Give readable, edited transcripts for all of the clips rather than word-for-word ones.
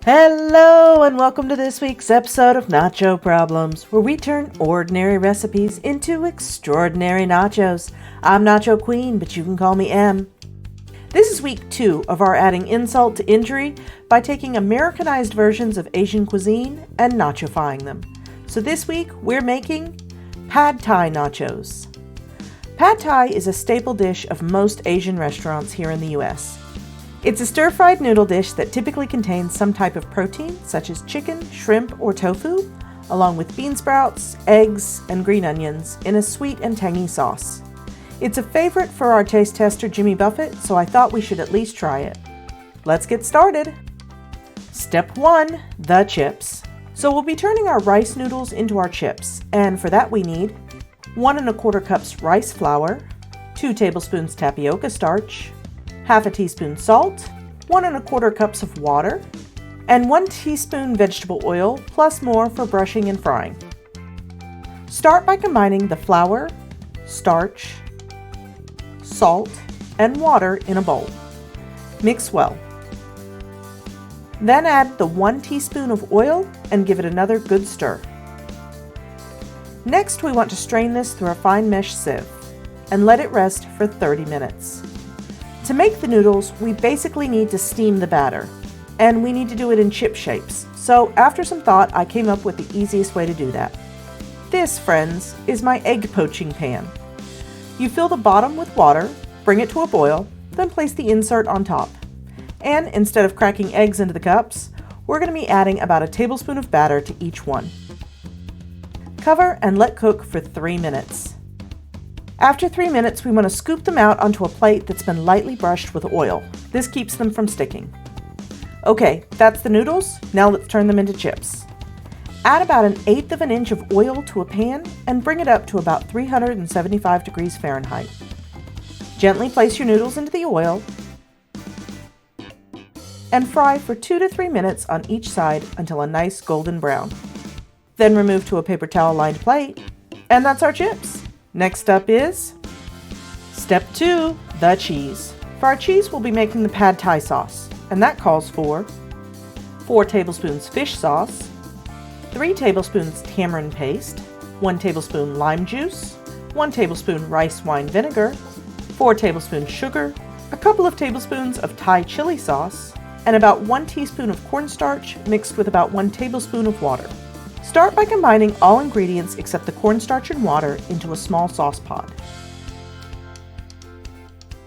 Hello and welcome to this week's episode of Nacho Problems, where we turn ordinary recipes into extraordinary nachos. I'm Nacho Queen, but you can call me M. This is week 2 of our adding insult to injury by taking Americanized versions of Asian cuisine and nachofying them. So this week we're making Pad Thai nachos. Pad Thai is a staple dish of most Asian restaurants here in the US. It's a stir-fried noodle dish that typically contains some type of protein, such as chicken, shrimp, or tofu, along with bean sprouts, eggs, and green onions in a sweet and tangy sauce. It's a favorite for our taste tester Jimmy Buffett, so I thought we should at least try it. Let's get started. Step 1, the chips. So we'll be turning our rice noodles into our chips, and for that we need 1 1/4 cups rice flour, 2 tablespoons tapioca starch, half a teaspoon salt, 1 1/4 cups of water, and 1 teaspoon vegetable oil, plus more for brushing and frying. Start by combining the flour, starch, salt, and water in a bowl. Mix well. Then add the 1 teaspoon of oil and give it another good stir. Next, we want to strain this through a fine mesh sieve and let it rest for 30 minutes. To make the noodles, we basically need to steam the batter, and we need to do it in chip shapes. So after some thought, I came up with the easiest way to do that. This, friends, is my egg poaching pan. You fill the bottom with water, bring it to a boil, then place the insert on top. And instead of cracking eggs into the cups, we're going to be adding about a tablespoon of batter to each one. Cover and let cook for 3 minutes. After 3 minutes, we want to scoop them out onto a plate that's been lightly brushed with oil. This keeps them from sticking. Okay, that's the noodles. Now let's turn them into chips. Add about 1/8 of an inch of oil to a pan and bring it up to about 375 degrees Fahrenheit. Gently place your noodles into the oil and fry for 2 to 3 minutes on each side until a nice golden brown. Then remove to a paper towel lined plate, and that's our chips. Next up is Step 2, the cheese. For our cheese, we'll be making the Pad Thai sauce, and that calls for 4 tablespoons fish sauce, 3 tablespoons tamarind paste, 1 tablespoon lime juice, 1 tablespoon rice wine vinegar, 4 tablespoons sugar, a couple of tablespoons of Thai chili sauce, and about 1 teaspoon of cornstarch mixed with about 1 tablespoon of water. Start by combining all ingredients except the cornstarch and water into a small sauce pot.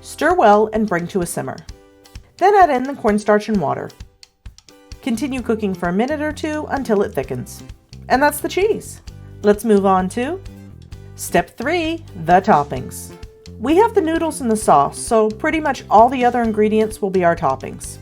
Stir well and bring to a simmer. Then add in the cornstarch and water. Continue cooking for a minute or 2 until it thickens. And that's the cheese. Let's move on to Step 3, the toppings. We have the noodles in the sauce, so pretty much all the other ingredients will be our toppings.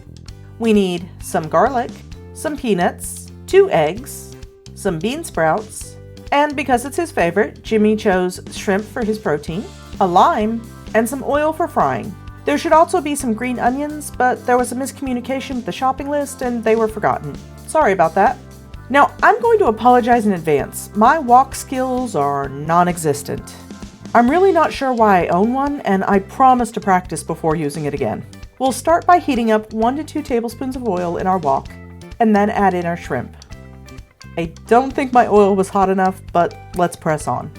We need some garlic, some peanuts, 2 eggs, some bean sprouts, and because it's his favorite, Jimmy chose shrimp for his protein, a lime, and some oil for frying. There should also be some green onions, but there was a miscommunication with the shopping list and they were forgotten. Sorry about that. Now, I'm going to apologize in advance. My wok skills are non-existent. I'm really not sure why I own one, and I promise to practice before using it again. We'll start by heating up 1 to 2 tablespoons of oil in our wok, and then add in our shrimp. I don't think my oil was hot enough, but let's press on.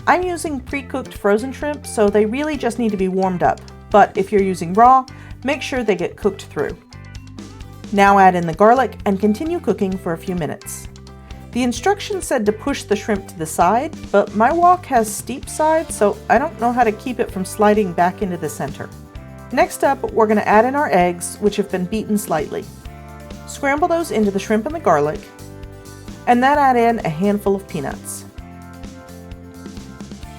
I'm using pre-cooked frozen shrimp, so they really just need to be warmed up. But if you're using raw, make sure they get cooked through. Now add in the garlic and continue cooking for a few minutes. The instructions said to push the shrimp to the side, but my wok has steep sides, so I don't know how to keep it from sliding back into the center. Next up, we're going to add in our eggs, which have been beaten slightly. Scramble those into the shrimp and the garlic, and then add in a handful of peanuts.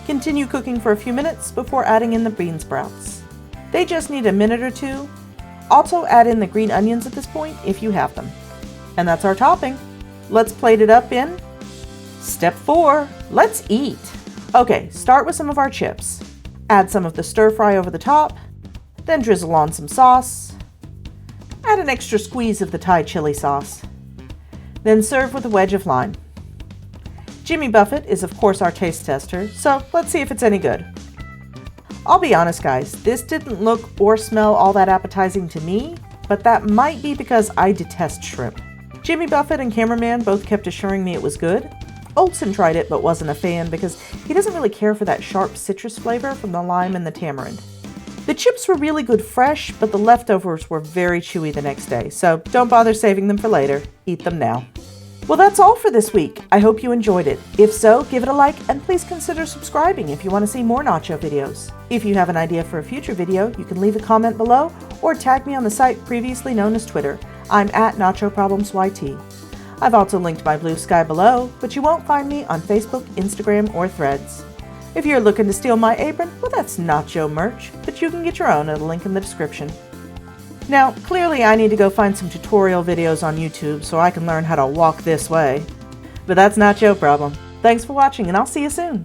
Continue cooking for a few minutes before adding in the bean sprouts. They just need a minute or 2. Also add in the green onions at this point if you have them. And that's our topping. Let's plate it up in Step 4, let's eat. Okay, start with some of our chips. Add some of the stir fry over the top, then drizzle on some sauce. Add an extra squeeze of the Thai chili sauce. Then serve with a wedge of lime. Jimmy Buffett is of course our taste tester, so let's see if it's any good. I'll be honest guys, this didn't look or smell all that appetizing to me, but that might be because I detest shrimp. Jimmy Buffett and cameraman both kept assuring me it was good. Olson tried it but wasn't a fan because he doesn't really care for that sharp citrus flavor from the lime and the tamarind. The chips were really good fresh, but the leftovers were very chewy the next day, so don't bother saving them for later. Eat them now. Well, that's all for this week. I hope you enjoyed it. If so, give it a like and please consider subscribing if you want to see more nacho videos. If you have an idea for a future video, you can leave a comment below or tag me on the site previously known as Twitter. I'm at NachoProblemsYT. I've also linked my Blue Sky below, but you won't find me on Facebook, Instagram, or Threads. If you're looking to steal my apron, well, that's nacho merch, but you can get your own at a link in the description. Now, clearly I need to go find some tutorial videos on YouTube so I can learn how to walk this way. But that's not your problem. Thanks for watching, and I'll see you soon.